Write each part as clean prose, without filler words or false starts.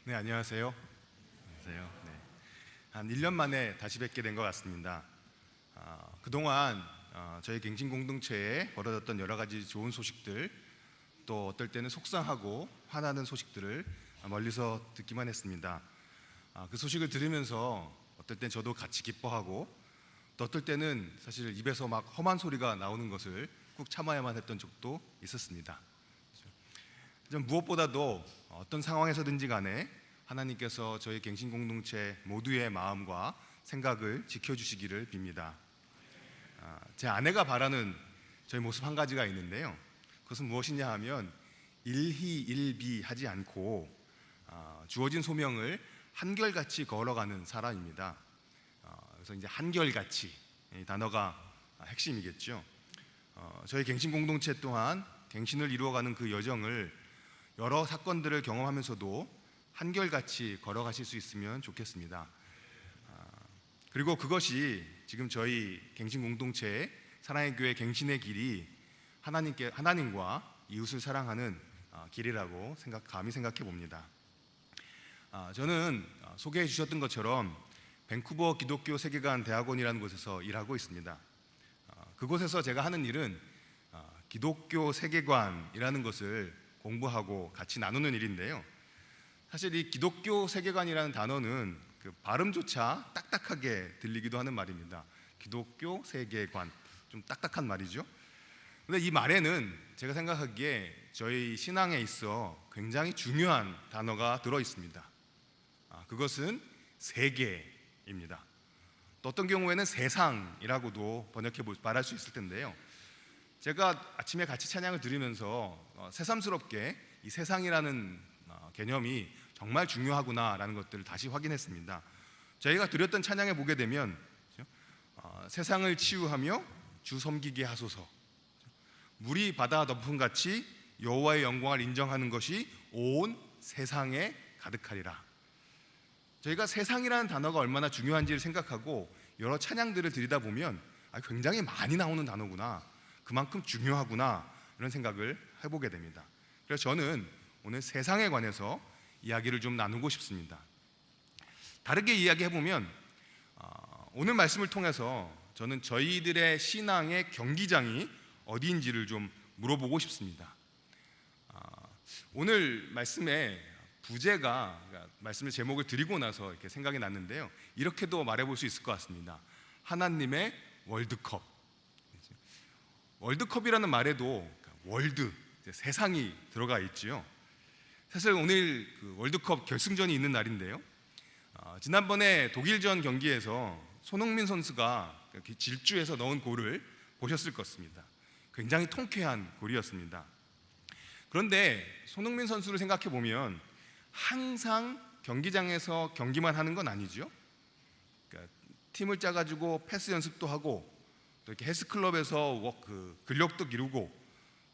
네, 안녕하세요. 안녕하세요. 네. 한 1년 만에 다시 뵙게 된 것 같습니다. 그동안 저희 갱신 공동체에 벌어졌던 여러 가지 좋은 소식들, 또 어떨 때는 속상하고 화나는 소식들을 멀리서 듣기만 했습니다. 그 소식을 들으면서 어떨 땐 저도 같이 기뻐하고, 또 어떨 때는 사실 입에서 막 험한 소리가 나오는 것을 꾹 참아야만 했던 적도 있었습니다. 무엇보다도 어떤 상황에서든지 간에 하나님께서 저희 갱신 공동체 모두의 마음과 생각을 지켜주시기를 빕니다. 제 아내가 바라는 저희 모습 한 가지가 있는데요. 그것은 무엇이냐 하면 일희일비하지 않고 주어진 소명을 한결같이 걸어가는 사람입니다. 그래서 이제 한결같이 이 단어가 핵심이겠죠. 저희 갱신 공동체 또한 갱신을 이루어가는 그 여정을 여러 사건들을 경험하면서도 한결같이 걸어가실 수 있으면 좋겠습니다. 그리고 그것이 지금 저희 갱신 공동체의 사랑의 교회 갱신의 길이 하나님과 이웃을 사랑하는 길이라고 감히 생각해 봅니다. 저는 소개해 주셨던 것처럼 밴쿠버 기독교 세계관 대학원이라는 곳에서 일하고 있습니다. 그곳에서 제가 하는 일은 기독교 세계관이라는 것을 공부하고 같이 나누는 일인데요. 사실 이 기독교 세계관이라는 단어는 그 발음조차 딱딱하게 들리기도 하는 말입니다. 기독교 세계관, 좀 딱딱한 말이죠. 근데 이 말에는 제가 생각하기에 저희 신앙에 있어 굉장히 중요한 단어가 들어 있습니다. 그것은 세계입니다. 또 어떤 경우에는 세상이라고도 말할 수 있을 텐데요. 제가 아침에 같이 찬양을 들으면서 새삼스럽게 이 세상이라는 개념이 정말 중요하구나라는 것들을 다시 확인했습니다. 저희가 드렸던 찬양에 보게 되면 세상을 치유하며 주 섬기게 하소서, 물이 바다 덮음같이 여호와의 영광을 인정하는 것이 온 세상에 가득하리라. 저희가 세상이라는 단어가 얼마나 중요한지를 생각하고 여러 찬양들을 드리다 보면 굉장히 많이 나오는 단어구나, 그만큼 중요하구나, 이런 생각을 해보게 됩니다. 그래서 저는 오늘 세상에 관해서 이야기를 좀 나누고 싶습니다. 다르게 이야기해보면 오늘 말씀을 통해서 저는 저희들의 신앙의 경기장이 어디인지를 좀 물어보고 싶습니다. 오늘 말씀의 부제가, 말씀의 제목을 드리고 나서 이렇게 생각이 났는데요. 이렇게도 말해볼 수 있을 것 같습니다. 하나님의 월드컵. 월드컵이라는 말에도 월드, 세상이 들어가 있지요. 사실 오늘 그 월드컵 결승전이 있는 날인데요. 지난번에 독일전 경기에서 손흥민 선수가 질주해서 넣은 골을 보셨을 것입니다. 굉장히 통쾌한 골이었습니다. 그런데 손흥민 선수를 생각해 보면 항상 경기장에서 경기만 하는 건 아니죠. 그러니까 팀을 짜가지고 패스 연습도 하고, 또 이렇게 헬스클럽에서 근력도 기르고,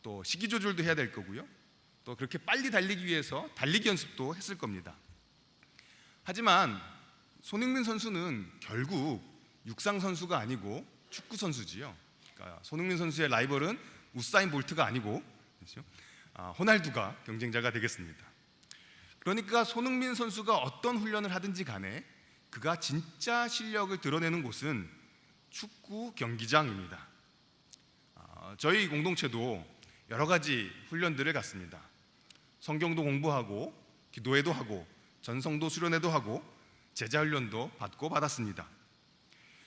또 식이 조절도 해야 될 거고요. 또 그렇게 빨리 달리기 위해서 달리기 연습도 했을 겁니다. 하지만 손흥민 선수는 결국 육상 선수가 아니고 축구 선수지요. 그러니까 손흥민 선수의 라이벌은 우사인 볼트가 아니고, 그렇죠? 호날두가 경쟁자가 되겠습니다. 그러니까 손흥민 선수가 어떤 훈련을 하든지 간에 그가 진짜 실력을 드러내는 곳은 축구 경기장입니다. 저희 공동체도 여러 가지 훈련들을 갖습니다. 성경도 공부하고, 기도회도 하고, 전성도 수련회도 하고, 제자 훈련도 받았습니다.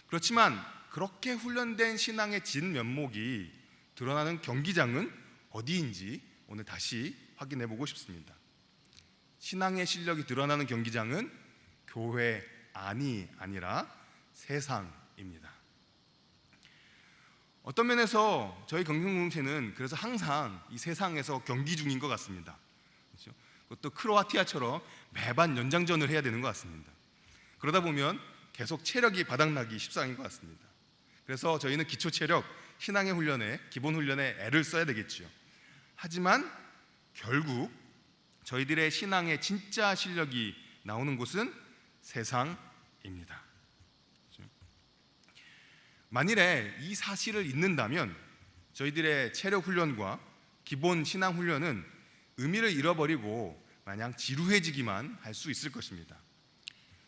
그렇지만 그렇게 훈련된 신앙의 진면목이 드러나는 경기장은 어디인지 오늘 다시 확인해 보고 싶습니다. 신앙의 실력이 드러나는 경기장은 교회 안이 아니라 세상입니다. 어떤 면에서 저희 경영공동체는 그래서 항상 이 세상에서 경기 중인 것 같습니다. 그렇죠? 그것도 크로아티아처럼 매반 연장전을 해야 되는 것 같습니다. 그러다 보면 계속 체력이 바닥나기 십상인 것 같습니다. 그래서 저희는 기초 체력, 신앙의 훈련에, 기본 훈련에 애를 써야 되겠죠. 하지만 결국 저희들의 신앙의 진짜 실력이 나오는 곳은 세상입니다. 만일에 이 사실을 잊는다면 저희들의 체력 훈련과 기본 신앙 훈련은 의미를 잃어버리고 마냥 지루해지기만 할 수 있을 것입니다.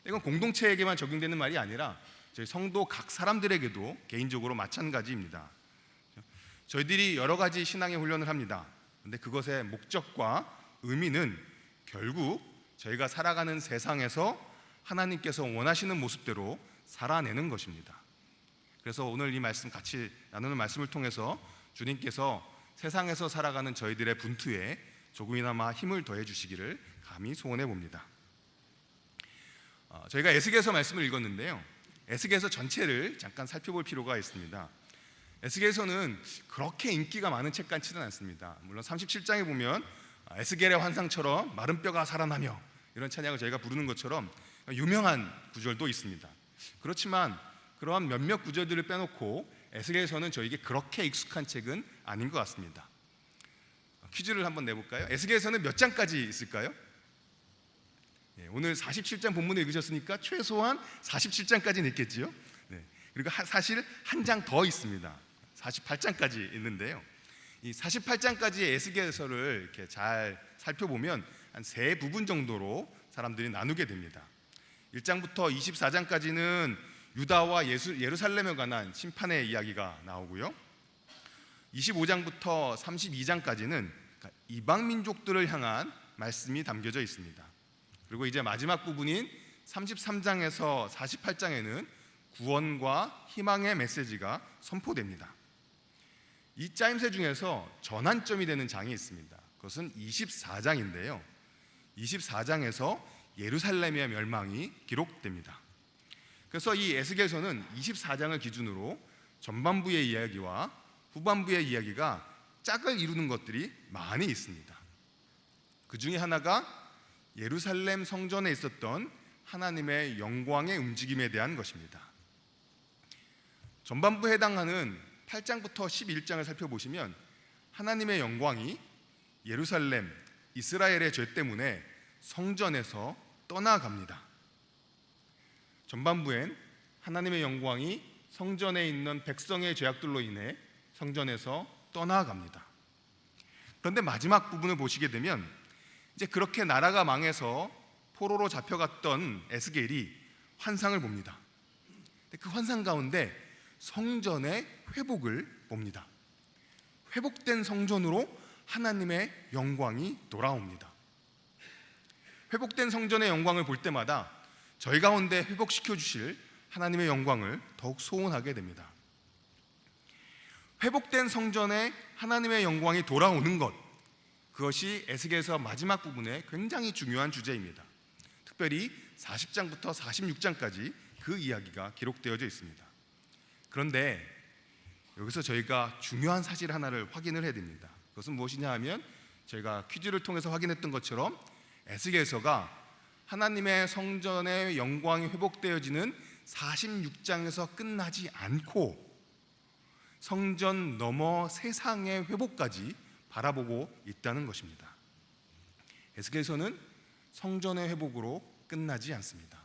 이건 공동체에게만 적용되는 말이 아니라 저희 성도 각 사람들에게도 개인적으로 마찬가지입니다. 저희들이 여러 가지 신앙의 훈련을 합니다. 그런데 그것의 목적과 의미는 결국 저희가 살아가는 세상에서 하나님께서 원하시는 모습대로 살아내는 것입니다. 그래서 오늘 이 말씀 같이 나누는 말씀을 통해서 주님께서 세상에서 살아가는 저희들의 분투에 조금이나마 힘을 더해 주시기를 감히 소원해 봅니다. 저희가 에스겔서 말씀을 읽었는데요, 에스겔서 전체를 잠깐 살펴볼 필요가 있습니다. 에스겔서는 그렇게 인기가 많은 책 같지는 않습니다. 물론 37장에 보면 에스겔의 환상처럼 마른 뼈가 살아나며 이런 찬양을 저희가 부르는 것처럼 유명한 구절도 있습니다. 그렇지만 그러한 몇몇 구절들을 빼놓고 에스겔서는 저에게 그렇게 익숙한 책은 아닌 것 같습니다. 퀴즈를 한번 내볼까요? 에스겔서는 몇 장까지 있을까요? 오늘 47장 본문을 읽으셨으니까 최소한 47장까지는 있겠지요. 그리고 사실 한 장 더 있습니다. 48장까지 있는데요, 이 48장까지의 에스겔서를 이렇게 잘 살펴보면 한 세 부분 정도로 사람들이 나누게 됩니다. 1장부터 24장까지는 유다와 예루살렘에 관한 심판의 이야기가 나오고요, 25장부터 32장까지는 이방 민족들을 향한 말씀이 담겨져 있습니다. 그리고 이제 마지막 부분인 33장에서 48장에는 구원과 희망의 메시지가 선포됩니다. 이 짜임새 중에서 전환점이 되는 장이 있습니다. 그것은 24장인데요, 24장에서 예루살렘의 멸망이 기록됩니다. 그래서 이 에스겔서는 24장을 기준으로 전반부의 이야기와 후반부의 이야기가 짝을 이루는 것들이 많이 있습니다. 그 중에 하나가 예루살렘 성전에 있었던 하나님의 영광의 움직임에 대한 것입니다. 전반부에 해당하는 8장부터 11장을 살펴보시면 하나님의 영광이 예루살렘, 이스라엘의 죄 때문에 성전에서 떠나갑니다. 전반부엔 하나님의 영광이 성전에 있는 백성의 죄악들로 인해 성전에서 떠나갑니다. 그런데 마지막 부분을 보시게 되면 이제 그렇게 나라가 망해서 포로로 잡혀갔던 에스겔이 환상을 봅니다. 그 환상 가운데 성전의 회복을 봅니다. 회복된 성전으로 하나님의 영광이 돌아옵니다. 회복된 성전의 영광을 볼 때마다 저희 가운데 회복시켜 주실 하나님의 영광을 더욱 소원하게 됩니다. 회복된 성전에 하나님의 영광이 돌아오는 것, 그것이 에스겔서 마지막 부분에 굉장히 중요한 주제입니다. 특별히 40장부터 46장까지 그 이야기가 기록되어져 있습니다. 그런데 여기서 저희가 중요한 사실 하나를 확인을 해야 됩니다. 그것은 무엇이냐 하면 저희가 퀴즈를 통해서 확인했던 것처럼 에스겔서가 하나님의 성전의 영광이 회복되어지는 46장에서 끝나지 않고 성전 너머 세상의 회복까지 바라보고 있다는 것입니다. 에스겔서는 성전의 회복으로 끝나지 않습니다.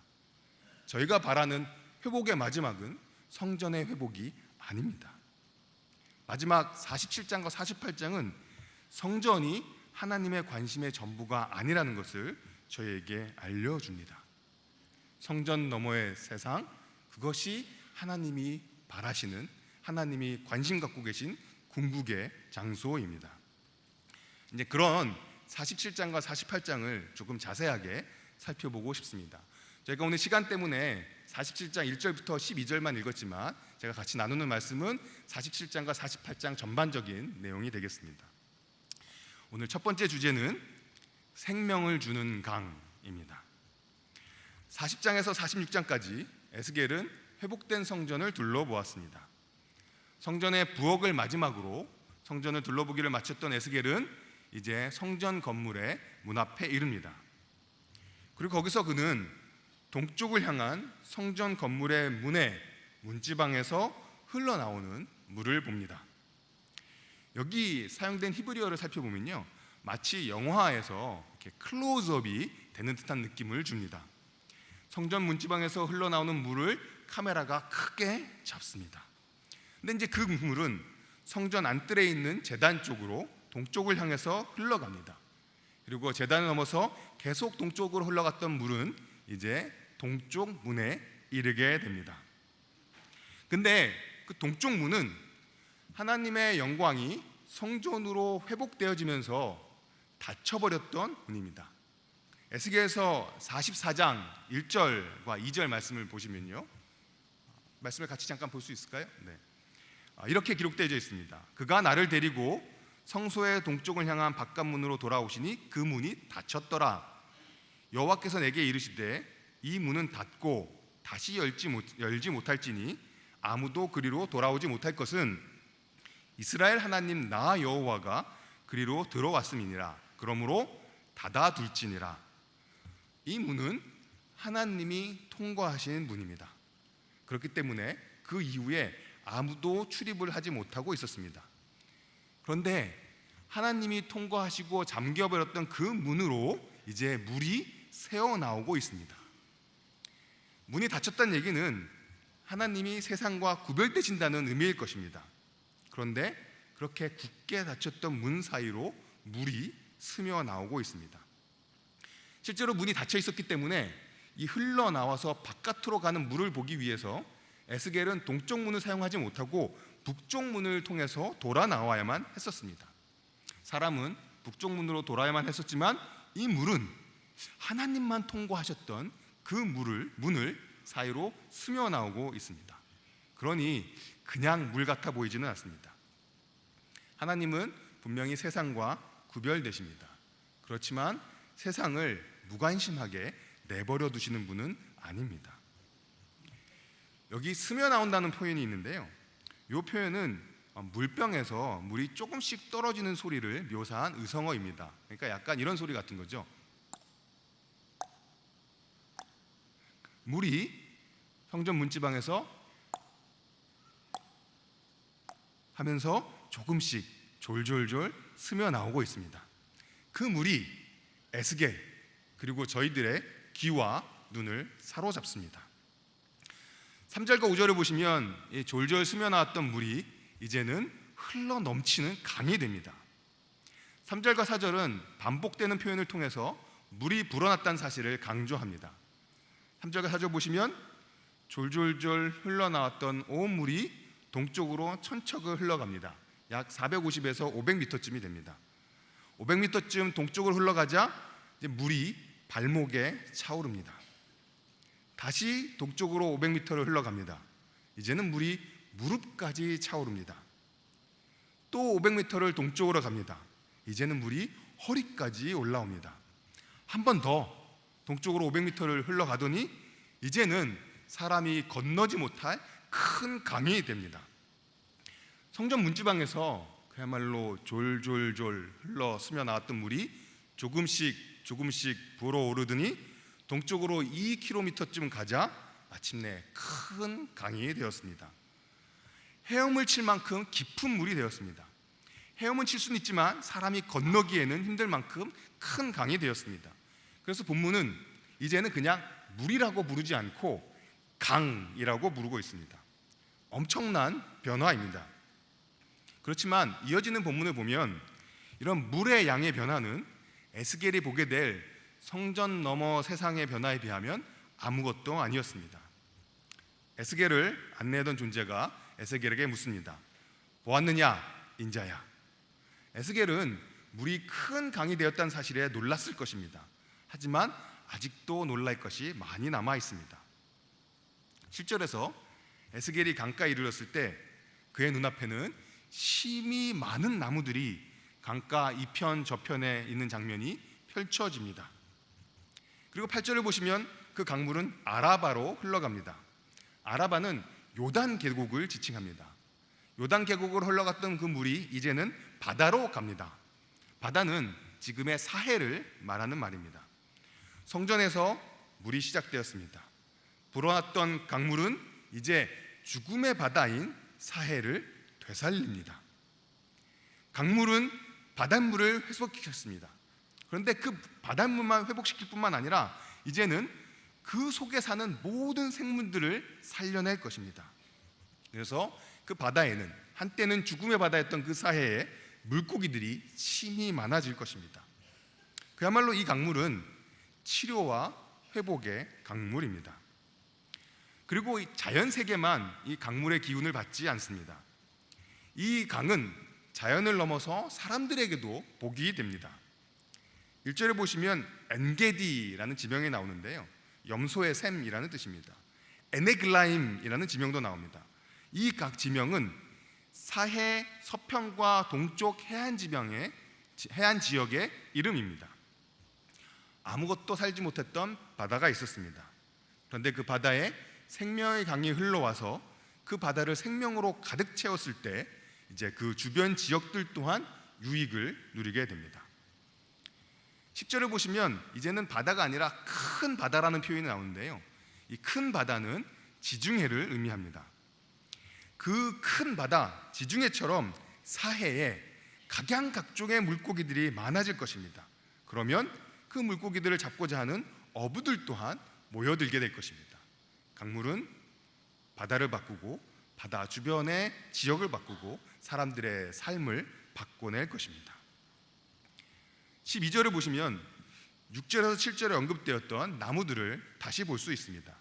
저희가 바라는 회복의 마지막은 성전의 회복이 아닙니다. 마지막 47장과 48장은 성전이 하나님의 관심의 전부가 아니라는 것을 저희에게 알려줍니다. 성전 너머의 세상, 그것이 하나님이 바라시는, 하나님이 관심 갖고 계신 궁극의 장소입니다. 이제 그런 47장과 48장을 조금 자세하게 살펴보고 싶습니다. 저희가 오늘 시간 때문에 47장 1절부터 12절만 읽었지만 제가 같이 나누는 말씀은 47장과 48장 전반적인 내용이 되겠습니다. 오늘 첫 번째 주제는 생명을 주는 강입니다. 40장에서 46장까지 에스겔은 회복된 성전을 둘러보았습니다. 성전의 부엌을 마지막으로 성전을 둘러보기를 마쳤던 에스겔은 이제 성전 건물의 문 앞에 이릅니다. 그리고 거기서 그는 동쪽을 향한 성전 건물의 문의 문지방에서 흘러나오는 물을 봅니다. 여기 사용된 히브리어를 살펴보면요, 마치 영화에서 이렇게 클로즈업이 되는 듯한 느낌을 줍니다. 성전 문지방에서 흘러나오는 물을 카메라가 크게 잡습니다. 근데 이제 그 물은 성전 안뜰에 있는 제단 쪽으로 동쪽을 향해서 흘러갑니다. 그리고 제단을 넘어서 계속 동쪽으로 흘러갔던 물은 이제 동쪽 문에 이르게 됩니다. 근데 그 동쪽 문은 하나님의 영광이 성전으로 회복되어지면서 닫혀버렸던 문입니다. 에스겔서 44장 1절과 2절 말씀을 보시면요, 말씀을 같이 잠깐 볼 수 있을까요? 네. 이렇게 기록되어 있습니다. 그가 나를 데리고 성소의 동쪽을 향한 바깥문으로 돌아오시니 그 문이 닫혔더라. 여호와께서 내게 이르시되 이 문은 닫고 다시 열지 못할지니 아무도 그리로 돌아오지 못할 것은 이스라엘 하나님 나 여호와가 그리로 들어왔음이니라. 그러므로 닫아둘지니라. 이 문은 하나님이 통과하신 문입니다. 그렇기 때문에 그 이후에 아무도 출입을 하지 못하고 있었습니다. 그런데 하나님이 통과하시고 잠겨버렸던 그 문으로 이제 물이 새어나오고 있습니다. 문이 닫혔다는 얘기는 하나님이 세상과 구별되신다는 의미일 것입니다. 그런데 그렇게 굳게 닫혔던 문 사이로 물이 스며 나오고 있습니다. 실제로 문이 닫혀 있었기 때문에 이 흘러나와서 바깥으로 가는 물을 보기 위해서 에스겔은 동쪽 문을 사용하지 못하고 북쪽 문을 통해서 돌아 나와야만 했었습니다. 사람은 북쪽 문으로 돌아야만 했었지만 이 물은 하나님만 통과하셨던 그 문을 사이로 스며 나오고 있습니다. 그러니 그냥 물 같아 보이지는 않습니다. 하나님은 분명히 세상과 구별되십니다. 그렇지만 세상을 무관심하게 내버려 두시는 분은 아닙니다. 여기 스며 나온다는 표현이 있는데요, 이 표현은 물병에서 물이 조금씩 떨어지는 소리를 묘사한 의성어입니다. 그러니까 약간 이런 소리 같은 거죠. 물이 성전 문지방에서 하면서 조금씩 졸졸졸 스며 나오고 있습니다. 그 물이 에스겔 그리고 저희들의 귀와 눈을 사로잡습니다. 3절과 5절을 보시면 이 졸졸 스며 나왔던 물이 이제는 흘러 넘치는 강이 됩니다. 3절과 4절은 반복되는 표현을 통해서 물이 불어났다는 사실을 강조합니다. 3절과 4절 보시면 졸졸졸 흘러나왔던 온 물이 동쪽으로 천척을 흘러갑니다. 약 450에서 500m쯤이 됩니다. 500m쯤 동쪽으로 흘러가자 이제 물이 발목에 차오릅니다. 다시 동쪽으로 500m를 흘러갑니다. 이제는 물이 무릎까지 차오릅니다. 또 500m를 동쪽으로 갑니다. 이제는 물이 허리까지 올라옵니다. 한 번 더 동쪽으로 500m를 흘러가더니 이제는 사람이 건너지 못할 큰 강이 됩니다. 성전 문지방에서 그야말로 졸졸졸 흘러 스며 나왔던 물이 조금씩 불어오르더니 동쪽으로 2km쯤 가자 마침내 큰 강이 되었습니다. 헤엄을 칠 만큼 깊은 물이 되었습니다. 헤엄은 칠 수는 있지만 사람이 건너기에는 힘들 만큼 큰 강이 되었습니다. 그래서 본문은 이제는 그냥 물이라고 부르지 않고 강이라고 부르고 있습니다. 엄청난 변화입니다. 그렇지만 이어지는 본문을 보면 이런 물의 양의 변화는 에스겔이 보게 될 성전 너머 세상의 변화에 비하면 아무것도 아니었습니다. 에스겔을 안내하던 존재가 에스겔에게 묻습니다. 보았느냐 인자야. 에스겔은 물이 큰 강이 되었다는 사실에 놀랐을 것입니다. 하지만 아직도 놀랄 것이 많이 남아 있습니다. 7절에서 에스겔이 강가에 이르렀을 때 그의 눈앞에는 심이 많은 나무들이 강가 이편 저편에 있는 장면이 펼쳐집니다. 그리고 8절을 보시면 그 강물은 아라바로 흘러갑니다. 아라바는 요단 계곡을 지칭합니다. 요단 계곡으로 흘러갔던 그 물이 이제는 바다로 갑니다. 바다는 지금의 사해를 말하는 말입니다. 성전에서 물이 시작되었습니다. 불어났던 강물은 이제 죽음의 바다인 사해를 되살립니다. 강물은 바닷물을 회복시켰습니다. 그런데 그 바닷물만 회복시킬 뿐만 아니라 이제는 그 속에 사는 모든 생물들을 살려낼 것입니다. 그래서 그 바다에는 한때는 죽음의 바다였던 그 사해에 물고기들이 심히 많아질 것입니다. 그야말로 이 강물은 치료와 회복의 강물입니다. 그리고 이 자연 세계만 이 강물의 기운을 받지 않습니다. 이 강은 자연을 넘어서 사람들에게도 복이 됩니다. 1절에 보시면 엔게디라는 지명이 나오는데요, 염소의 샘이라는 뜻입니다. 에네글라임이라는 지명도 나옵니다. 이 각 지명은 사해 서편과 동쪽 해안 지역의 이름입니다. 아무것도 살지 못했던 바다가 있었습니다. 그런데 그 바다에 생명의 강이 흘러와서 그 바다를 생명으로 가득 채웠을 때 이제 그 주변 지역들 또한 유익을 누리게 됩니다. 10절을 보시면 이제는 바다가 아니라 큰 바다라는 표현이 나오는데요, 이 큰 바다는 지중해를 의미합니다. 그 큰 바다 지중해처럼 사해에 각양각종의 물고기들이 많아질 것입니다. 그러면 그 물고기들을 잡고자 하는 어부들 또한 모여들게 될 것입니다. 강물은 바다를 바꾸고 바다 주변의 지역을 바꾸고 사람들의 삶을 바꿔낼 것입니다. 12절을 보시면 6절에서 7절에 언급되었던 나무들을 다시 볼 수 있습니다.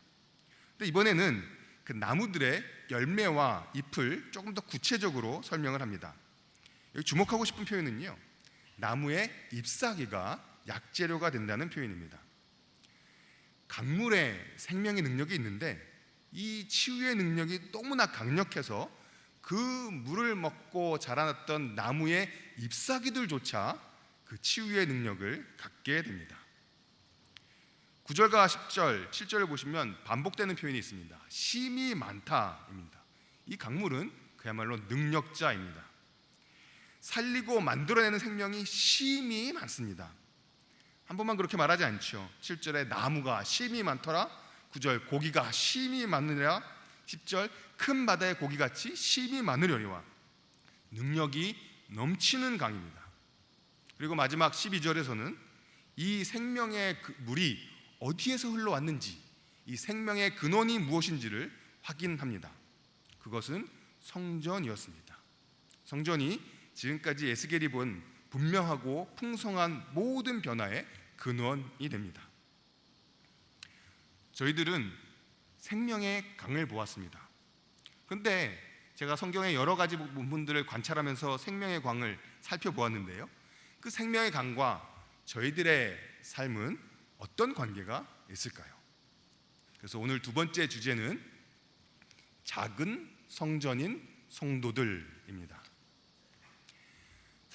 근데 이번에는 그 나무들의 열매와 잎을 조금 더 구체적으로 설명을 합니다. 여기 주목하고 싶은 표현은요, 나무의 잎사귀가 약재료가 된다는 표현입니다. 강물에 생명의 능력이 있는데 이 치유의 능력이 너무나 강력해서 그 물을 먹고 자라났던 나무의 잎사귀들조차 그 치유의 능력을 갖게 됩니다. 9절과 10절, 7절을 보시면 반복되는 표현이 있습니다. 심이 많다입니다. 이 강물은 그야말로 능력자입니다. 살리고 만들어내는 생명이 심이 많습니다. 한 번만 그렇게 말하지 않죠. 7절에 나무가 심이 많더라, 9절 고기가 심이 많으랴, 10절 큰 바다의 고기같이 심이 많으려니와. 능력이 넘치는 강입니다. 그리고 마지막 12절에서는 이 생명의 물이 어디에서 흘러왔는지, 이 생명의 근원이 무엇인지를 확인합니다. 그것은 성전이었습니다. 성전이 지금까지 에스겔이 본 분명하고 풍성한 모든 변화의 근원이 됩니다. 저희들은 생명의 강을 보았습니다. 그런데 제가 성경의 여러 가지 부분들을 관찰하면서 생명의 강을 살펴보았는데요, 그 생명의 강과 저희들의 삶은 어떤 관계가 있을까요? 그래서 오늘 두 번째 주제는 작은 성전인 성도들입니다.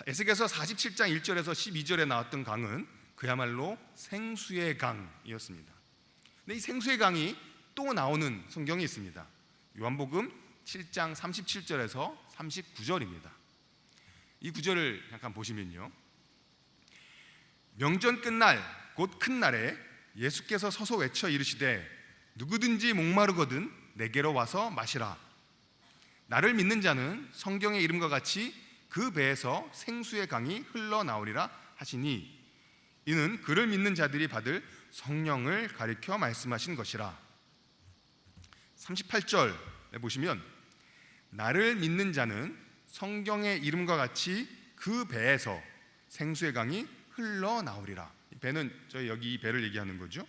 에스겔서 47장 1절에서 12절에 나왔던 강은 그야말로 생수의 강이었습니다. 근데 이 생수의 강이 또 나오는 성경이 있습니다. 요한복음 7장 37절에서 39절입니다. 이 구절을 잠깐 보시면요, 명전 끝날 곧 큰 날에 예수께서 서서 외쳐 이르시되 누구든지 목마르거든 내게로 와서 마시라. 나를 믿는 자는 성경의 이름과 같이 그 배에서 생수의 강이 흘러나오리라 하시니 이는 그를 믿는 자들이 받을 성령을 가리켜 말씀하신 것이라. 38절에 보시면 나를 믿는 자는 성경의 이름과 같이 그 배에서 생수의 강이 흘러나오리라. 배는 저희 여기 이 배를 얘기하는 거죠.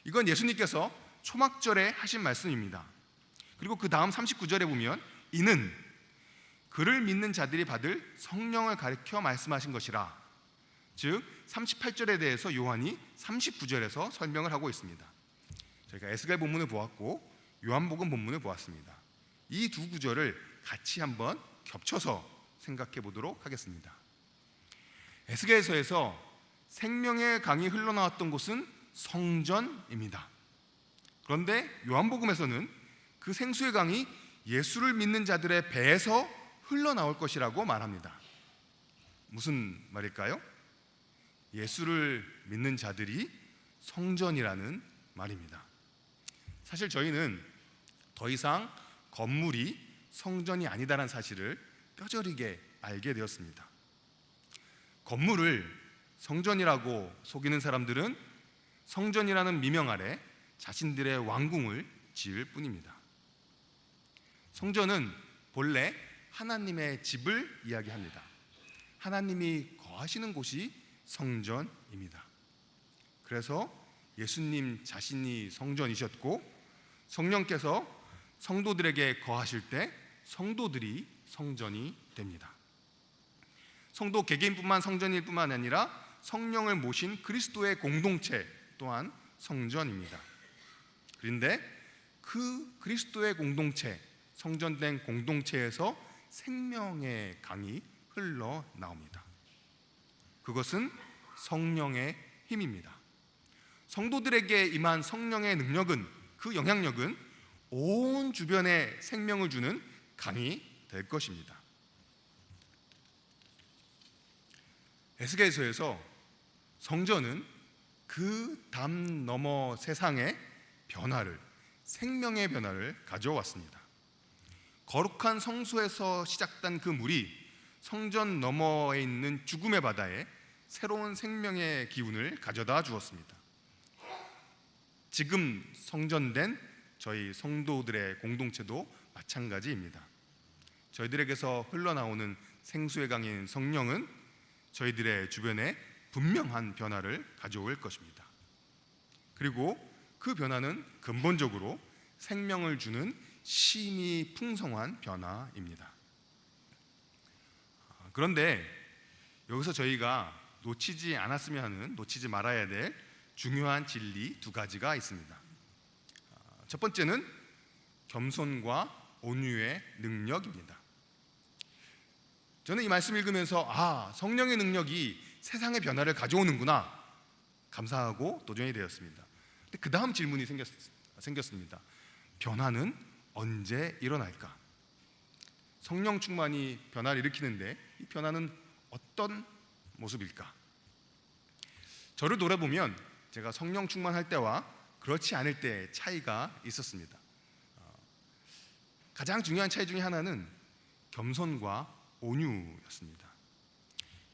이건 예수님께서 초막절에 하신 말씀입니다. 그리고 그 다음 39절에 보면 이는 그를 믿는 자들이 받을 성령을 가리켜 말씀하신 것이라. 즉 38절에 대해서 요한이 39절에서 설명을 하고 있습니다. 저희가 에스겔 본문을 보았고 요한복음 본문을 보았습니다. 이 두 구절을 같이 한번 겹쳐서 생각해 보도록 하겠습니다. 에스겔서에서 생명의 강이 흘러나왔던 곳은 성전입니다. 그런데 요한복음에서는 그 생수의 강이 예수를 믿는 자들의 배에서 흘러나올 것이라고 말합니다. 무슨 말일까요? 예수를 믿는 자들이 성전이라는 말입니다. 사실 저희는 더 이상 건물이 성전이 아니다라는 사실을 뼈저리게 알게 되었습니다. 건물을 성전이라고 속이는 사람들은 성전이라는 미명 아래 자신들의 왕궁을 지을 뿐입니다. 성전은 본래 하나님의 집을 이야기합니다. 하나님이 거하시는 곳이 성전입니다. 그래서 예수님 자신이 성전이셨고 성령께서 성도들에게 거하실 때 성도들이 성전이 됩니다. 성도 개개인뿐만 성전일 뿐만 아니라 성령을 모신 그리스도의 공동체 또한 성전입니다. 그런데 그 그리스도의 공동체, 성전된 공동체에서 생명의 강이 흘러나옵니다. 그것은 성령의 힘입니다. 성도들에게 임한 성령의 능력은, 그 영향력은 온 주변에 생명을 주는 강이 될 것입니다. 에스겔서에서 성전은 그 담 너머 세상의 변화를, 생명의 변화를 가져왔습니다. 거룩한 성소에서 시작된 그 물이 성전 너머에 있는 죽음의 바다에 새로운 생명의 기운을 가져다 주었습니다. 지금 성전된 저희 성도들의 공동체도 마찬가지입니다. 저희들에게서 흘러나오는 생수의 강인 성령은 저희들의 주변에 분명한 변화를 가져올 것입니다. 그리고 그 변화는 근본적으로 생명을 주는 심히 풍성한 변화입니다. 그런데 여기서 저희가 놓치지 않았으면 하는, 놓치지 말아야 될 중요한 진리 두 가지가 있습니다. 첫 번째는 겸손과 온유의 능력입니다. 저는 이 말씀 읽으면서 성령의 능력이 세상의 변화를 가져오는구나 감사하고 도전이 되었습니다. 근데 그 다음 질문이 생겼습니다. 변화는 언제 일어날까? 성령 충만이 변화를 일으키는데 이 변화는 어떤 모습일까? 저를 돌아보면 제가 성령 충만할 때와 그렇지 않을 때의 차이가 있었습니다. 가장 중요한 차이 중에 하나는 겸손과 온유였습니다.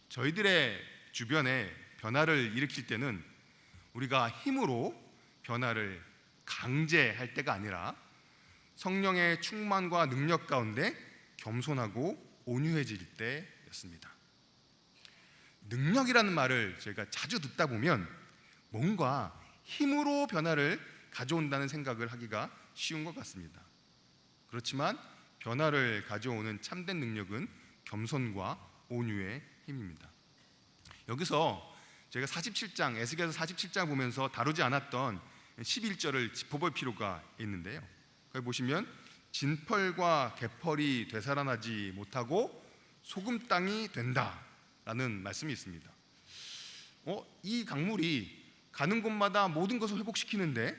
저희들의 주변에 변화를 일으킬 때는 우리가 힘으로 변화를 강제할 때가 아니라 성령의 충만과 능력 가운데 겸손하고 온유해질 때였습니다. 능력이라는 말을 저희가 자주 듣다 보면 뭔가 힘으로 변화를 가져온다는 생각을 하기가 쉬운 것 같습니다. 그렇지만 변화를 가져오는 참된 능력은 겸손과 온유의 힘입니다. 여기서 저희가 47장, 에스겔서 47장 보면서 다루지 않았던 11절을 짚어볼 필요가 있는데요. 거기 보시면 진펄과 개펄이 되살아나지 못하고 소금 땅이 된다라는 말씀이 있습니다. 이 강물이 가는 곳마다 모든 것을 회복시키는데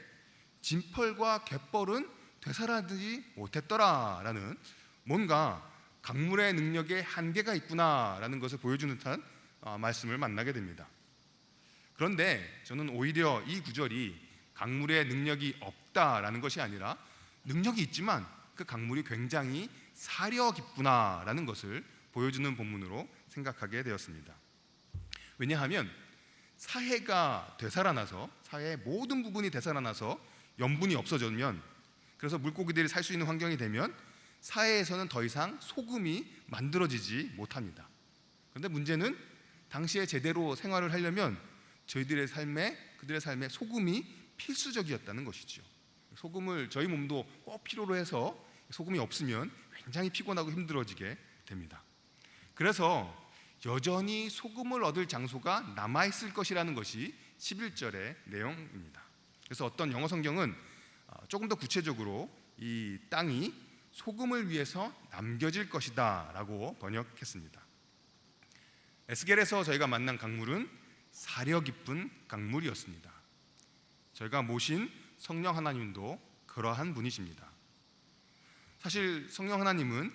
진펄과 갯벌은 되살아나지 못했더라라는, 뭔가 강물의 능력에 한계가 있구나라는 것을 보여주는 듯한 말씀을 만나게 됩니다. 그런데 저는 오히려 이 구절이 강물의 능력이 없다라는 것이 아니라 능력이 있지만 그 강물이 굉장히 사려 깊구나라는 것을 보여주는 본문으로 생각하게 되었습니다. 왜냐하면 사해가 되살아나서, 사해의 모든 부분이 되살아나서 염분이 없어지면, 그래서 물고기들이 살 수 있는 환경이 되면 사해에서는 더 이상 소금이 만들어지지 못합니다. 그런데 문제는 당시에 제대로 생활을 하려면 그들의 삶에 소금이 필수적이었다는 것이죠. 소금을 저희 몸도 꼭 필요로 해서 소금이 없으면 굉장히 피곤하고 힘들어지게 됩니다. 그래서 여전히 소금을 얻을 장소가 남아있을 것이라는 것이 11절의 내용입니다. 그래서 어떤 영어 성경은 조금 더 구체적으로 이 땅이 소금을 위해서 남겨질 것이다 라고 번역했습니다. 에스겔에서 저희가 만난 강물은 사려 깊은 강물이었습니다. 저희가 모신 성령 하나님도 그러한 분이십니다. 사실 성령 하나님은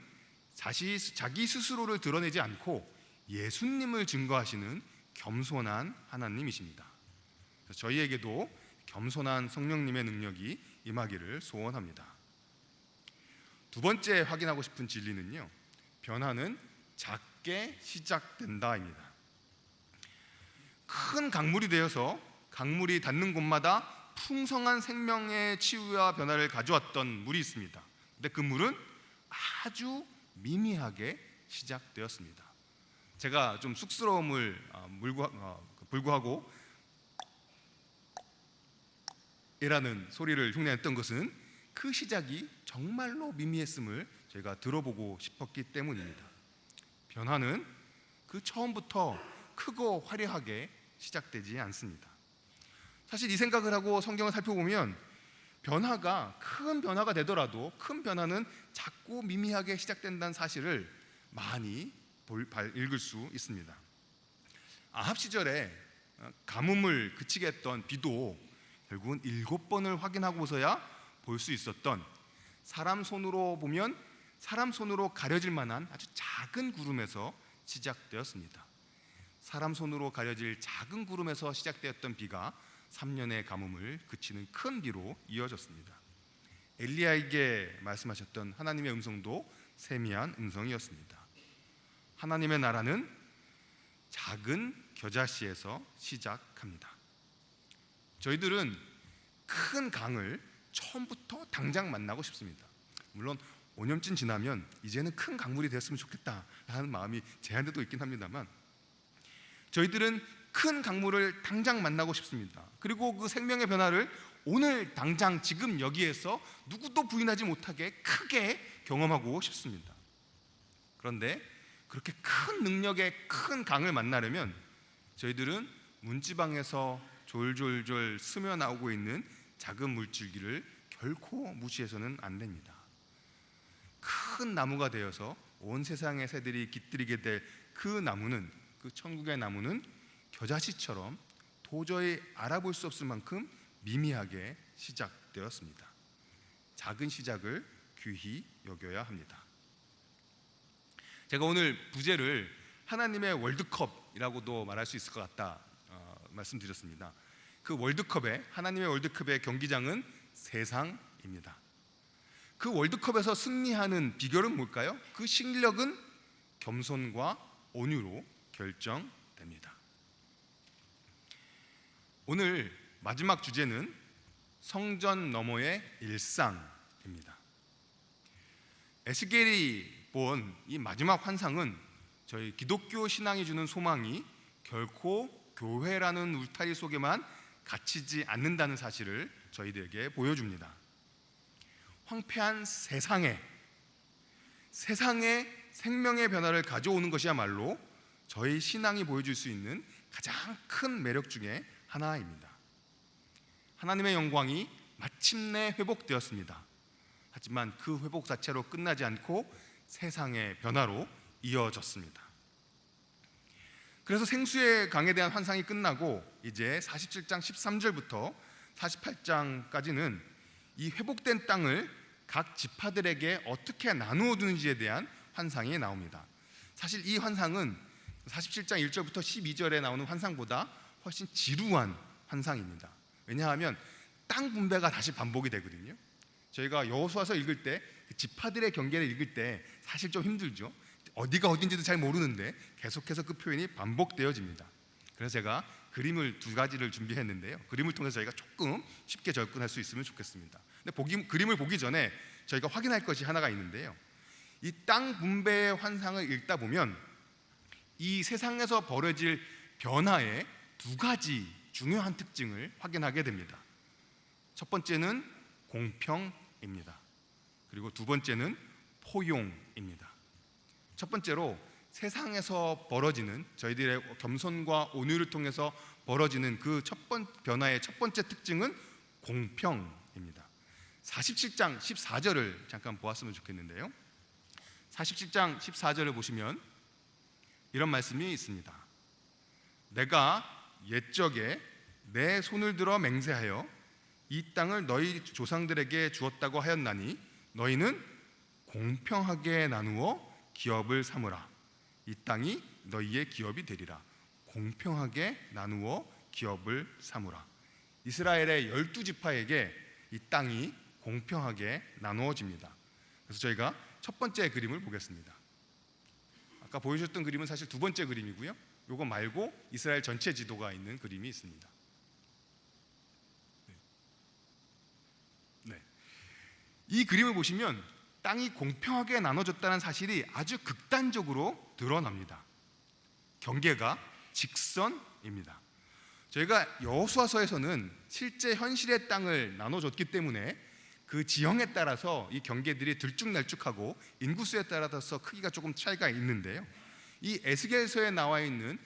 자기 스스로를 드러내지 않고 예수님을 증거하시는 겸손한 하나님이십니다. 저희에게도 겸손한 성령님의 능력이 임하기를 소원합니다. 두 번째 확인하고 싶은 진리는요, 변화는 작게 시작된다입니다. 큰 강물이 되어서 강물이 닿는 곳마다 풍성한 생명의 치유와 변화를 가져왔던 물이 있습니다. 근데 그 물은 아주 미미하게 시작되었습니다. 제가 좀 쑥스러움을 불구하고 이라는 소리를 흉내냈던 것은 그 시작이 정말로 미미했음을 저희가 들어보고 싶었기 때문입니다. 변화는 그 처음부터 크고 화려하게 시작되지 않습니다. 사실 이 생각을 하고 성경을 살펴보면 변화가 큰 변화가 되더라도 큰 변화는 작고 미미하게 시작된다는 사실을 많이 읽을 수 있습니다. 아합 시절에 가뭄을 그치게 했던 비도 결국은 7번을 확인하고서야 볼 수 있었던, 사람 손으로 보면 사람 손으로 가려질 만한 아주 작은 구름에서 시작되었습니다. 사람 손으로 가려질 작은 구름에서 시작되었던 비가 3년의 가뭄을 그치는 큰 비로 이어졌습니다. 엘리야에게 말씀하셨던 하나님의 음성도 세미한 음성이었습니다. 하나님의 나라는 작은 겨자씨에서 시작합니다. 저희들은 큰 강을 처음부터 당장 만나고 싶습니다. 물론 5년쯤 지나면 이제는 큰 강물이 됐으면 좋겠다라는 마음이 제한테도 있긴 합니다만, 저희들은 큰 강물을 당장 만나고 싶습니다. 그리고 그 생명의 변화를 오늘 당장 지금 여기에서 누구도 부인하지 못하게 크게 경험하고 싶습니다. 그런데 그렇게 큰 능력의 큰 강을 만나려면 저희들은 문지방에서 졸졸졸 스며 나오고 있는 작은 물줄기를 결코 무시해서는 안 됩니다. 큰 나무가 되어서 온 세상의 새들이 깃들이게 될 그 나무는, 그 천국의 나무는 겨자씨처럼 도저히 알아볼 수 없을 만큼 미미하게 시작되었습니다. 작은 시작을 귀히 여겨야 합니다. 제가 오늘 부제를 하나님의 월드컵이라고도 말할 수 있을 것 같다 말씀드렸습니다. 그 월드컵의, 하나님의 월드컵의 경기장은 세상입니다. 그 월드컵에서 승리하는 비결은 뭘까요? 그 실력은 겸손과 온유로 결정됩니다. 오늘 마지막 주제는 성전 너머의 일상입니다. 에스겔이 본 이 마지막 환상은 저희 기독교 신앙이 주는 소망이 결코 교회라는 울타리 속에만 갇히지 않는다는 사실을 저희들에게 보여줍니다. 황폐한 세상에 생명의 변화를 가져오는 것이야말로 저희 신앙이 보여줄 수 있는 가장 큰 매력 중에 하나입니다. 하나님의 영광이 마침내 회복되었습니다. 하지만 그 회복 자체로 끝나지 않고 세상의 변화로 이어졌습니다. 그래서 생수의 강에 대한 환상이 끝나고 이제 47장 13절부터 48장까지는 이 회복된 땅을 각 지파들에게 어떻게 나누어 두는지에 대한 환상이 나옵니다. 사실 이 환상은 47장 1절부터 12절에 나오는 환상보다 훨씬 지루한 환상입니다. 왜냐하면 땅 분배가 다시 반복이 되거든요. 저희가 여호수아서 읽을 때 지파들의 경계를 읽을 때 사실 좀 힘들죠. 어디가 어딘지도 잘 모르는데 계속해서 그 표현이 반복되어집니다. 그래서 제가 그림을 2가지를 준비했는데요. 그림을 통해서 저희가 조금 쉽게 접근할 수 있으면 좋겠습니다. 근데 그림을 보기 전에 저희가 확인할 것이 하나가 있는데요. 이 땅 분배의 환상을 읽다 보면 이 세상에서 벌어질 변화의 2가지 중요한 특징을 확인하게 됩니다. 첫 번째는 공평입니다. 그리고 2번째는 포용입니다. 첫 번째로 세상에서 벌어지는, 저희들의 겸손과 온유를 통해서 벌어지는 그 변화의 첫 번째 특징은 공평입니다. 47장 14절을 잠깐 보았으면 좋겠는데요. 47장 14절을 보시면 이런 말씀이 있습니다. 내가 옛적에 내 손을 들어 맹세하여 이 땅을 너희 조상들에게 주었다고 하였나니 너희는 공평하게 나누어 기업을 삼으라. 이 땅이 너희의 기업이 되리라. 공평하게 나누어 기업을 삼으라. 이스라엘의 12지파에게 이 땅이 공평하게 나누어집니다. 그래서 저희가 첫 번째 그림을 보겠습니다. 아까 보여주셨던 그림은 사실 2번째 그림이고요. 이거 말고 이스라엘 전체 지도가 있는 그림이 있습니다. 네. 이 그림을 보시면 땅이 공평하게 나눠졌다는 사실이 아주 극단적으로 드러납니다. 경계가 직선입니다. 저희가 여호수아서에서는 실제 현실의 땅을 나눠줬기 때문에 그 지형에 따라서 이 경계들이 들쭉날쭉하고 인구수에 따라서 크기가 조금 차이가 있는데요, 이 에스겔서에 나와 있는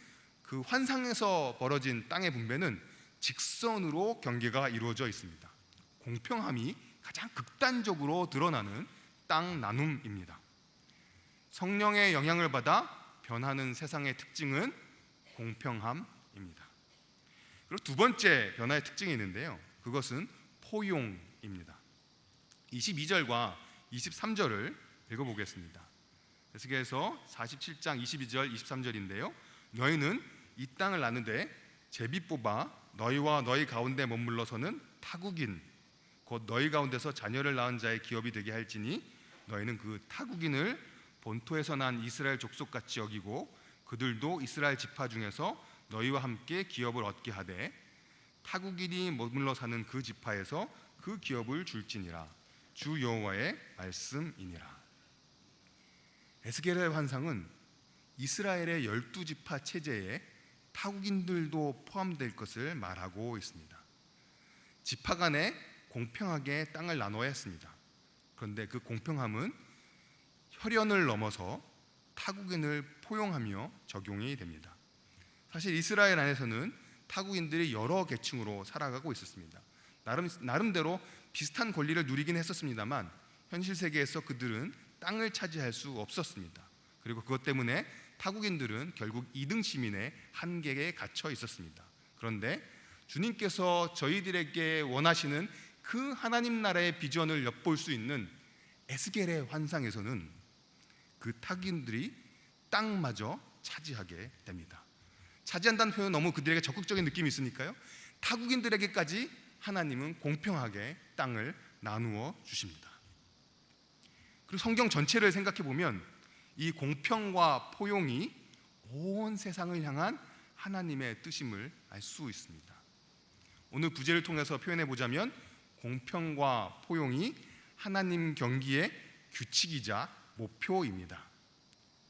그 환상에서 벌어진 땅의 분배는 직선으로 경계가 이루어져 있습니다. 공평함이 가장 극단적으로 드러나는 땅 나눔입니다. 성령의 영향을 받아 변하는 세상의 특징은 공평함입니다. 그리고 두 번째 변화의 특징이 있는데요, 그것은 포용입니다. 22절과 23절을 읽어보겠습니다. 에스겔서 47장 22절 23절인데요, 너희는 이 땅을 나누되 제비 뽑아 너희와 너희 가운데 머물러서는 타국인 곧 너희 가운데서 자녀를 낳은 자의 기업이 되게 할지니 너희는 그 타국인을 본토에서 난 이스라엘 족속같이 여기고 그들도 이스라엘 지파 중에서 너희와 함께 기업을 얻게 하되 타국인이 머물러 사는 그 지파에서 그 기업을 줄지니라. 주 여호와의 말씀이니라. 에스겔의 환상은 이스라엘의 12지파 체제에 타국인들도 포함될 것을 말하고 있습니다. 지파 간에 공평하게 땅을 나눠야 했습니다. 그런데 그 공평함은 혈연을 넘어서 타국인을 포용하며 적용이 됩니다. 사실 이스라엘 안에서는 타국인들이 여러 계층으로 살아가고 있었습니다. 나름대로 비슷한 권리를 누리긴 했었습니다만 현실 세계에서 그들은 땅을 차지할 수 없었습니다. 그리고 그것 때문에 타국인들은 결국 2등 시민의 한계에 갇혀 있었습니다. 그런데 주님께서 저희들에게 원하시는 그 하나님 나라의 비전을 엿볼 수 있는 에스겔의 환상에서는 그 타국인들이 땅마저 차지하게 됩니다. 차지한다는 표현은 너무 그들에게 적극적인 느낌이 있으니까요, 타국인들에게까지 하나님은 공평하게 땅을 나누어 주십니다. 그리고 성경 전체를 생각해 보면 이 공평과 포용이 온 세상을 향한 하나님의 뜻임을 알 수 있습니다. 오늘 부제를 통해서 표현해 보자면 공평과 포용이 하나님 경기의 규칙이자 목표입니다.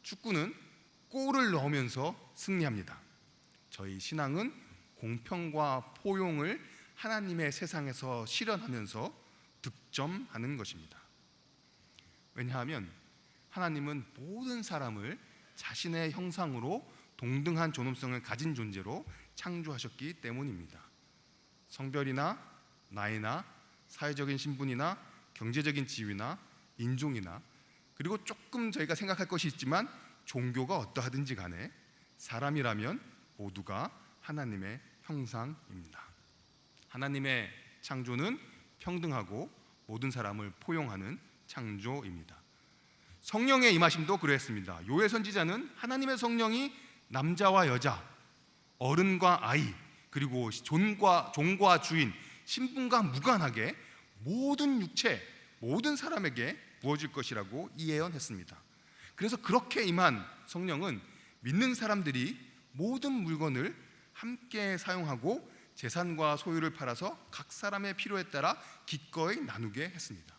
축구는 골을 넣으면서 승리합니다. 저희 신앙은 공평과 포용을 하나님의 세상에서 실현하면서 득점하는 것입니다. 왜냐하면 하나님은 모든 사람을 자신의 형상으로 동등한 존엄성을 가진 존재로 창조하셨기 때문입니다. 성별이나 나이나 사회적인 신분이나 경제적인 지위나 인종이나 그리고 조금 저희가 생각할 것이 있지만 종교가 어떠하든지 간에 사람이라면 모두가 하나님의 형상입니다. 하나님의 창조는 평등하고 모든 사람을 포용하는 창조입니다. 성령의 임하심도 그랬습니다. 요엘 선지자는 하나님의 성령이 남자와 여자, 어른과 아이, 그리고 종과 주인, 신분과 무관하게 모든 육체, 모든 사람에게 부어질 것이라고 예언했습니다. 그래서 그렇게 임한 성령은 믿는 사람들이 모든 물건을 함께 사용하고 재산과 소유를 팔아서 각 사람의 필요에 따라 기꺼이 나누게 했습니다.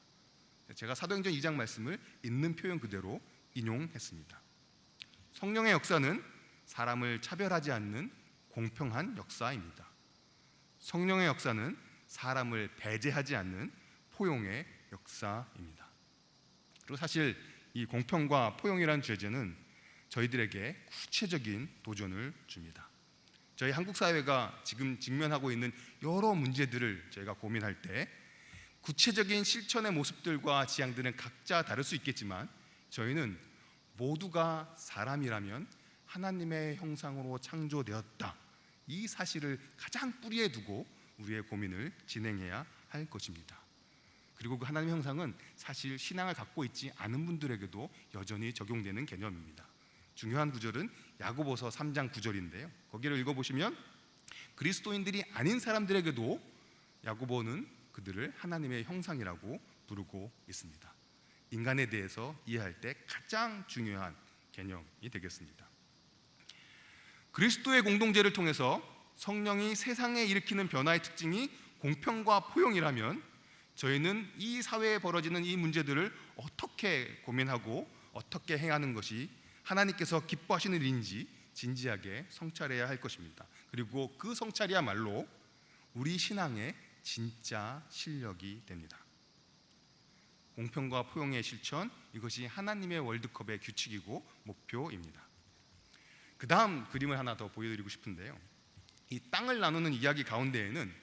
제가 사도행전 2장 말씀을 있는 표현 그대로 인용했습니다. 성령의 역사는 사람을 차별하지 않는 공평한 역사입니다. 성령의 역사는 사람을 배제하지 않는 포용의 역사입니다. 그리고 사실 이 공평과 포용이라는 주제는 저희들에게 구체적인 도전을 줍니다. 저희 한국 사회가 지금 직면하고 있는 여러 문제들을 저희가 고민할 때 구체적인 실천의 모습들과 지향들은 각자 다를 수 있겠지만 저희는 모두가 사람이라면 하나님의 형상으로 창조되었다, 이 사실을 가장 뿌리에 두고 우리의 고민을 진행해야 할 것입니다. 그리고 그 하나님의 형상은 사실 신앙을 갖고 있지 않은 분들에게도 여전히 적용되는 개념입니다. 중요한 구절은 야고보서 3장 9절인데요 거기를 읽어보시면 그리스도인들이 아닌 사람들에게도 야고보는 그들을 하나님의 형상이라고 부르고 있습니다. 인간에 대해서 이해할 때 가장 중요한 개념이 되겠습니다. 그리스도의 공동체를 통해서 성령이 세상에 일으키는 변화의 특징이 공평과 포용이라면 저희는 이 사회에 벌어지는 이 문제들을 어떻게 고민하고 어떻게 행하는 것이 하나님께서 기뻐하시는 일인지 진지하게 성찰해야 할 것입니다. 그리고 그 성찰이야말로 우리 신앙의 진짜 실력이 됩니다. 공평과 포용의 실천, 이것이 하나님의 월드컵의 규칙이고 목표입니다. 그 다음 그림을 하나 더 보여드리고 싶은데요, 이 땅을 나누는 이야기 가운데에는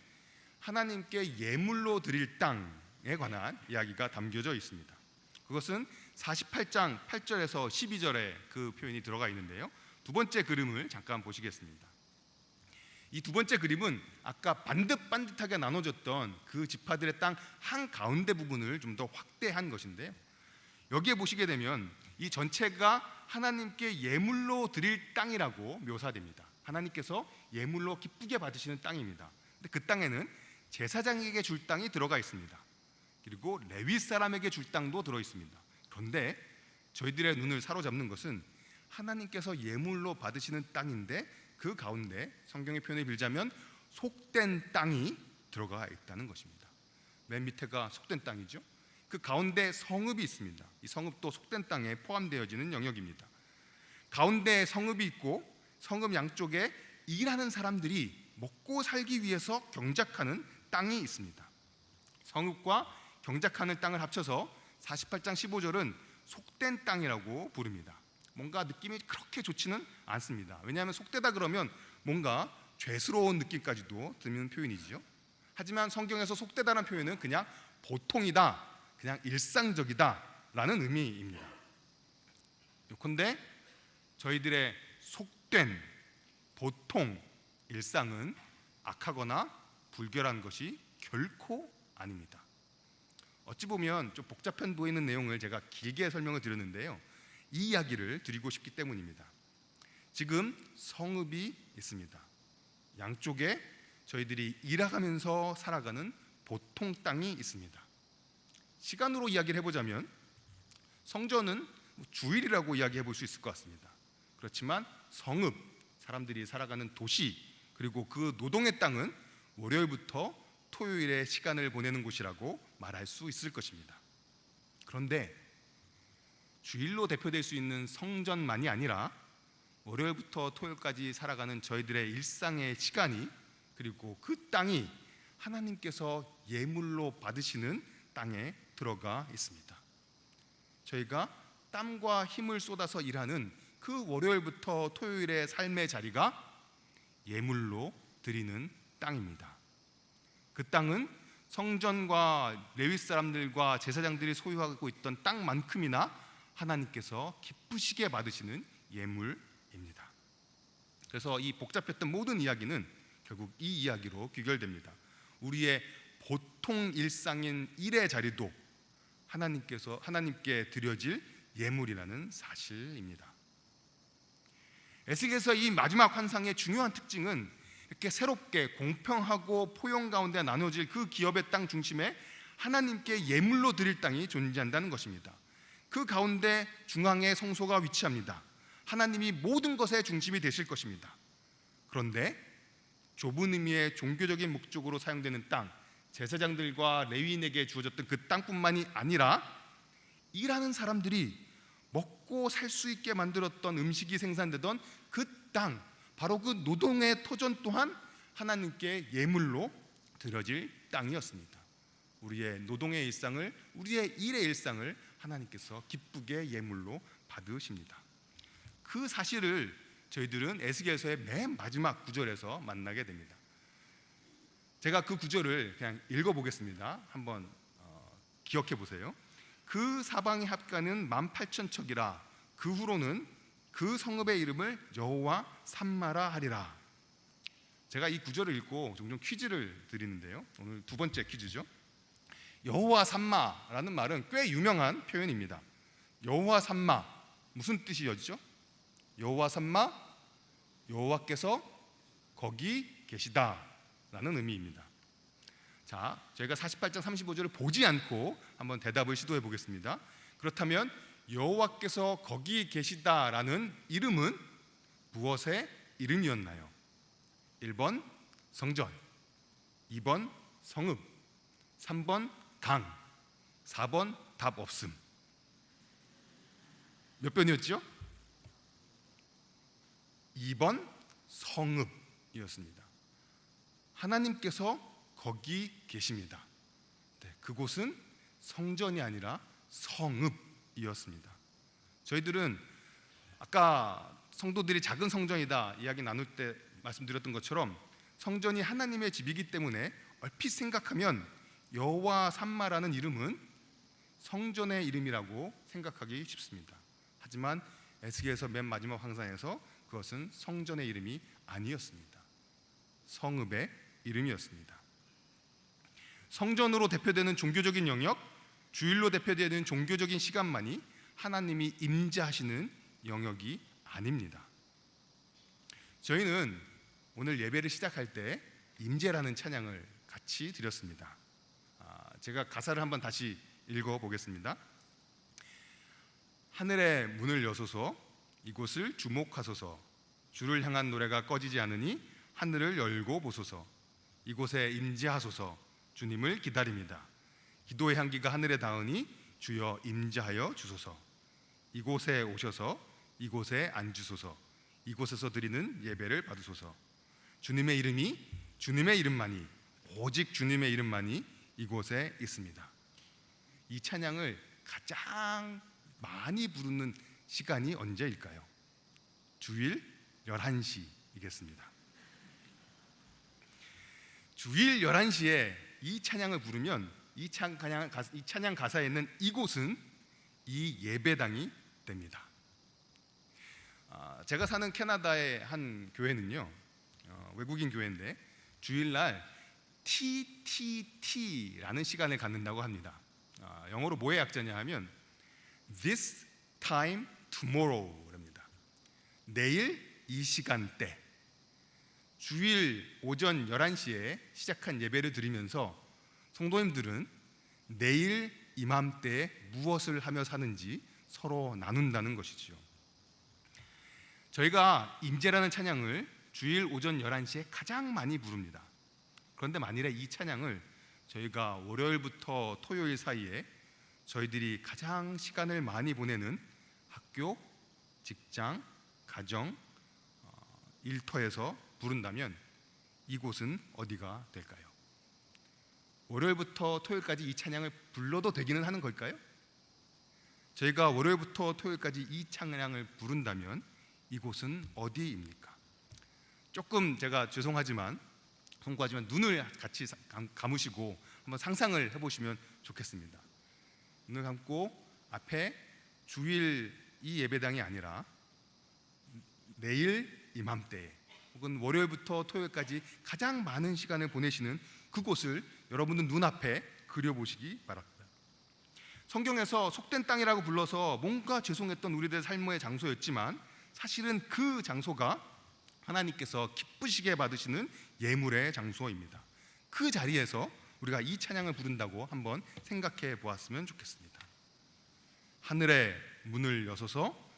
하나님께 예물로 드릴 땅에 관한 이야기가 담겨져 있습니다. 그것은 48장 8절에서 12절에 그 표현이 들어가 있는데요, 두 번째 그림을 잠깐 보시겠습니다. 이 두 번째 그림은 아까 반듯반듯하게 나눠졌던 그 지파들의 땅 한가운데 부분을 좀 더 확대한 것인데요, 여기에 보시게 되면 이 전체가 하나님께 예물로 드릴 땅이라고 묘사됩니다. 하나님께서 예물로 기쁘게 받으시는 땅입니다. 근데 그 땅에는 제사장에게 줄 땅이 들어가 있습니다. 그리고 레위 사람에게 줄 땅도 들어 있습니다. 그런데 저희들의 눈을 사로잡는 것은 하나님께서 예물로 받으시는 땅인데 그 가운데 성경의 표현을 빌자면 속된 땅이 들어가 있다는 것입니다. 맨 밑에가 속된 땅이죠. 그 가운데 성읍이 있습니다. 이 성읍도 속된 땅에 포함되어지는 영역입니다. 가운데 성읍이 있고 성읍 양쪽에 일하는 사람들이 먹고 살기 위해서 경작하는 땅이 있습니다. 성읍과 경작하는 땅을 합쳐서 48장 15절은 속된 땅이라고 부릅니다. 뭔가 느낌이 그렇게 좋지는 않습니다. 왜냐하면 속되다 그러면 뭔가 죄스러운 느낌까지도 드는 표현이죠. 하지만 성경에서 속되다는 표현은 그냥 보통이다, 그냥 일상적이다 라는 의미입니다. 요컨대 저희들의 속된 보통 일상은 악하거나 불결한 것이 결코 아닙니다. 어찌 보면 좀 복잡해 보이는 내용을 제가 길게 설명을 드렸는데요, 이 이야기를 드리고 싶기 때문입니다. 지금 성읍이 있습니다. 양쪽에 저희들이 일하면서 살아가는 보통 땅이 있습니다. 시간으로 이야기를 해보자면 성전은 주일이라고 이야기해 볼 수 있을 것 같습니다. 그렇지만 성읍, 사람들이 살아가는 도시, 그리고 그 노동의 땅은 월요일부터 토요일에 시간을 보내는 곳이라고 말할 수 있을 것입니다. 그런데 주일로 대표될 수 있는 성전만이 아니라 월요일부터 토요일까지 살아가는 저희들의 일상의 시간이, 그리고 그 땅이 하나님께서 예물로 받으시는 땅에 들어가 있습니다. 저희가 땀과 힘을 쏟아서 일하는 그 월요일부터 토요일의 삶의 자리가 예물로 드리는 땅입니다. 그 땅은 성전과 레위 사람들과 제사장들이 소유하고 있던 땅만큼이나 하나님께서 기쁘시게 받으시는 예물입니다. 그래서 이 복잡했던 모든 이야기는 결국 이 이야기로 귀결됩니다. 우리의 보통 일상인 일의 자리도 하나님께 드려질 예물이라는 사실입니다. 에스겔서 이 마지막 환상의 중요한 특징은 이렇게 새롭게 공평하고 포용 가운데 나눠질 그 기업의 땅 중심에 하나님께 예물로 드릴 땅이 존재한다는 것입니다. 그 가운데 중앙에 성소가 위치합니다. 하나님이 모든 것의 중심이 되실 것입니다. 그런데 좁은 의미의 종교적인 목적으로 사용되는 땅, 제사장들과 레위인에게 주어졌던 그 땅뿐만이 아니라 일하는 사람들이 먹고 살 수 있게 만들었던 음식이 생산되던 그 땅, 바로 그 노동의 터전 또한 하나님께 예물로 드려질 땅이었습니다. 우리의 노동의 일상을, 우리의 일의 일상을 하나님께서 기쁘게 예물로 받으십니다. 그 사실을 저희들은 에스겔서의 맨 마지막 구절에서 만나게 됩니다. 제가 그 구절을 그냥 읽어보겠습니다. 한번 기억해 보세요. 그 사방의 합간은 18,000척이라 그 후로는 그 성읍의 이름을 여호와 삼마라 하리라. 제가 이 구절을 읽고 종종 퀴즈를 드리는데요, 오늘 두 번째 퀴즈죠. 여호와 삼마라는 말은 꽤 유명한 표현입니다. 여호와 삼마, 무슨 뜻이었죠? 여호와 삼마, 여호와께서 거기 계시다 라는 의미입니다. 자, 저희가 48장 35절을 보지 않고 한번 대답을 시도해 보겠습니다. 그렇다면 여호와께서 거기 계시다라는 이름은 무엇의 이름이었나요? 1번 성전, 2번 성읍, 3번 강, 4번 답 없음. 몇 번이었죠? 2번 성읍. 이었습니다. 하나님께서 거기 계십니다. 네, 그곳은 성전이 아니라 성읍이었습니다. 저희들은 아까 성도들이 작은 성전이다 이야기 나눌 때 말씀드렸던 것처럼 성전이 하나님의 집이기 때문에 얼핏 생각하면 여호와 삼마라는 이름은 성전의 이름이라고 생각하기 쉽습니다. 하지만 에스겔서 맨 마지막 황상에서 그것은 성전의 이름이 아니었습니다. 성읍의 이름이었습니다. 성전으로 대표되는 종교적인 영역, 주일로 대표되는 종교적인 시간만이 하나님이 임재하시는 영역이 아닙니다. 저희는 오늘 예배를 시작할 때 임재라는 찬양을 같이 드렸습니다. 제가 가사를 한번 다시 읽어보겠습니다. 하늘의 문을 여소서, 이곳을 주목하소서. 주를 향한 노래가 꺼지지 않으니 하늘을 열고 보소서. 이곳에 임재하소서. 주님을 기다립니다. 기도의 향기가 하늘에 닿으니 주여 임재하여 주소서. 이곳에 오셔서 이곳에 앉으소서. 이곳에서 드리는 예배를 받으소서. 주님의 이름만이 오직 주님의 이름만이 이곳에 있습니다. 이 찬양을 가장 많이 부르는 시간이 언제일까요? 주일 11시이겠습니다. 주일 11시에 이 찬양을 부르면 이 찬양 가사에 있는 이곳은 이 예배당이 됩니다. 제가 사는 캐나다의 한 교회는요, 외국인 교회인데 주일날 TTT라는 시간을 갖는다고 합니다. 영어로 뭐의 약자냐 하면 This time tomorrow랍니다. 내일 이 시간대. 주일 오전 11시에 시작한 예배를 드리면서 성도님들은 내일 이맘때에 무엇을 하며 사는지 서로 나눈다는 것이지요. 저희가 임재라는 찬양을 주일 오전 11시에 가장 많이 부릅니다. 그런데 만일에 이 찬양을 저희가 월요일부터 토요일 사이에 저희들이 가장 시간을 많이 보내는 학교, 직장, 가정, 일터에서 부른다면 이곳은 어디가 될까요? 월요일부터 토요일까지 이 찬양을 불러도 되기는 하는 걸까요? 저희가 월요일부터 토요일까지 이 찬양을 부른다면 이곳은 어디입니까? 조금 제가 송구하지만 눈을 같이 감으시고 한번 상상을 해보시면 좋겠습니다. 눈을 감고 앞에 주일 이 예배당이 아니라 내일 이맘때 혹은 월요일부터 토요일까지 가장 많은 시간을 보내시는 그곳을 여러분들 눈앞에 그려보시기 바랍니다. 성경에서 속된 땅이라고 불러서 뭔가 죄송했던 우리들의 삶의 장소였지만 사실은 그 장소가 하나님께서 기쁘시게 받으시는 예물의 장소입니다. 그 자리에서 우리가 이 찬양을 부른다고 한번 생각해 보았으면 좋겠습니다. 하늘의 문을 여소서,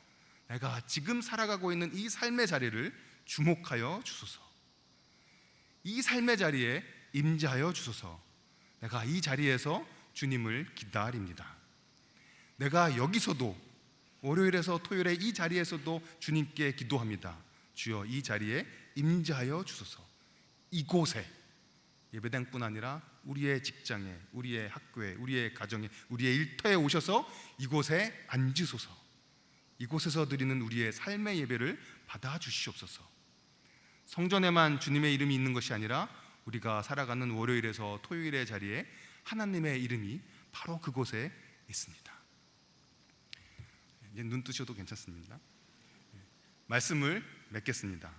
내가 지금 살아가고 있는 이 삶의 자리를 주목하여 주소서. 이 삶의 자리에 임재하여 주소서. 내가 이 자리에서 주님을 기다립니다. 내가 여기서도 월요일에서 토요일에 이 자리에서도 주님께 기도합니다. 주여 이 자리에 임재하여 주소서. 이곳에 예배당뿐 아니라 우리의 직장에, 우리의 학교에, 우리의 가정에, 우리의 일터에 오셔서 이곳에 앉으소서. 이곳에서 드리는 우리의 삶의 예배를 받아 주시옵소서. 성전에만 주님의 이름이 있는 것이 아니라 우리가 살아가는 월요일에서 토요일의 자리에 하나님의 이름이 바로 그곳에 있습니다. 이제 눈 뜨셔도 괜찮습니다. 말씀을 맺겠습니다.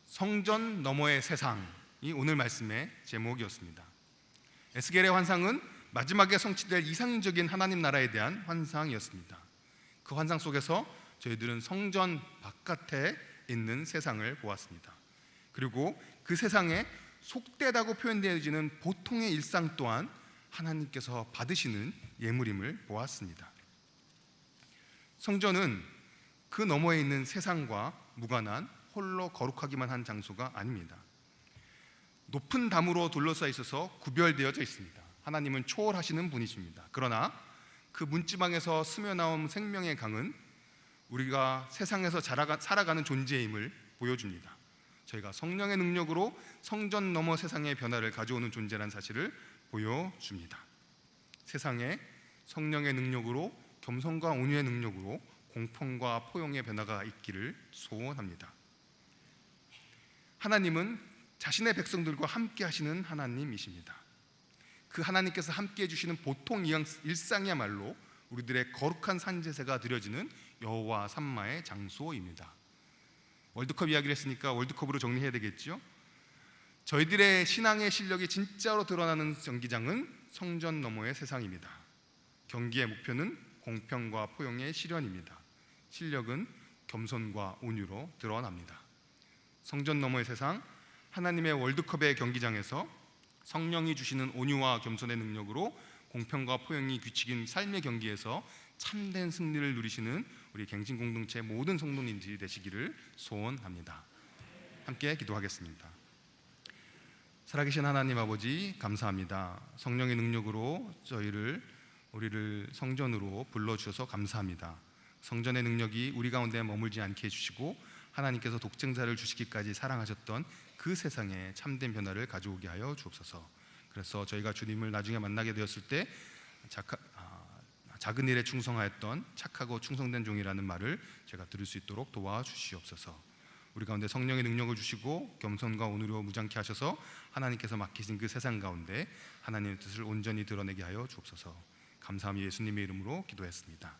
성전 너머의 세상이 오늘 말씀의 제목이었습니다. 에스겔의 환상은 마지막에 성취될 이상적인 하나님 나라에 대한 환상이었습니다. 그 환상 속에서 저희들은 성전 바깥에 있는 세상을 보았습니다. 그리고 그 세상에 속되다고 표현되어지는 보통의 일상 또한 하나님께서 받으시는 예물임을 보았습니다. 성전은 그 너머에 있는 세상과 무관한 홀로 거룩하기만 한 장소가 아닙니다. 높은 담으로 둘러싸여 있어서 구별되어져 있습니다. 하나님은 초월하시는 분이십니다. 그러나 그 문지방에서 스며나온 생명의 강은 우리가 세상에서 살아가는 존재임을 보여줍니다. 저희가 성령의 능력으로 성전 너머 세상의 변화를 가져오는 존재라는 사실을 보여줍니다. 세상에 성령의 능력으로, 겸손과 온유의 능력으로 공평과 포용의 변화가 있기를 소원합니다. 하나님은 자신의 백성들과 함께 하시는 하나님이십니다. 그 하나님께서 함께 해주시는 보통 일상이야말로 우리들의 거룩한 산제사가 드려지는 여호와 삼마의 장소입니다. 월드컵 이야기를 했으니까 월드컵으로 정리해야 되겠죠. 저희들의 신앙의 실력이 진짜로 드러나는 경기장은 성전 너머의 세상입니다. 경기의 목표는 공평과 포용의 실현입니다. 실력은 겸손과 온유로 드러납니다. 성전 너머의 세상, 하나님의 월드컵의 경기장에서 성령이 주시는 온유와 겸손의 능력으로 공평과 포용이 규칙인 삶의 경기에서 참된 승리를 누리시는 우리 갱신 공동체 모든 성도님들이 되시기를 소원합니다. 함께 기도하겠습니다. 살아계신 하나님 아버지, 감사합니다. 성령의 능력으로 우리를 성전으로 불러주셔서 감사합니다. 성전의 능력이 우리 가운데 머물지 않게 해주시고 하나님께서 독생자를 주시기까지 사랑하셨던 그 세상에 참된 변화를 가져오게 하여 주옵소서. 그래서 저희가 주님을 나중에 만나게 되었을 때 작은 일에 충성하였던 착하고 충성된 종이라는 말을 제가 들을 수 있도록 도와주시옵소서. 우리 가운데 성령의 능력을 주시고 겸손과 온유로 무장케 하셔서 하나님께서 맡기신 그 세상 가운데 하나님의 뜻을 온전히 드러내게 하여 주옵소서. 감사함이 예수님의 이름으로 기도했습니다.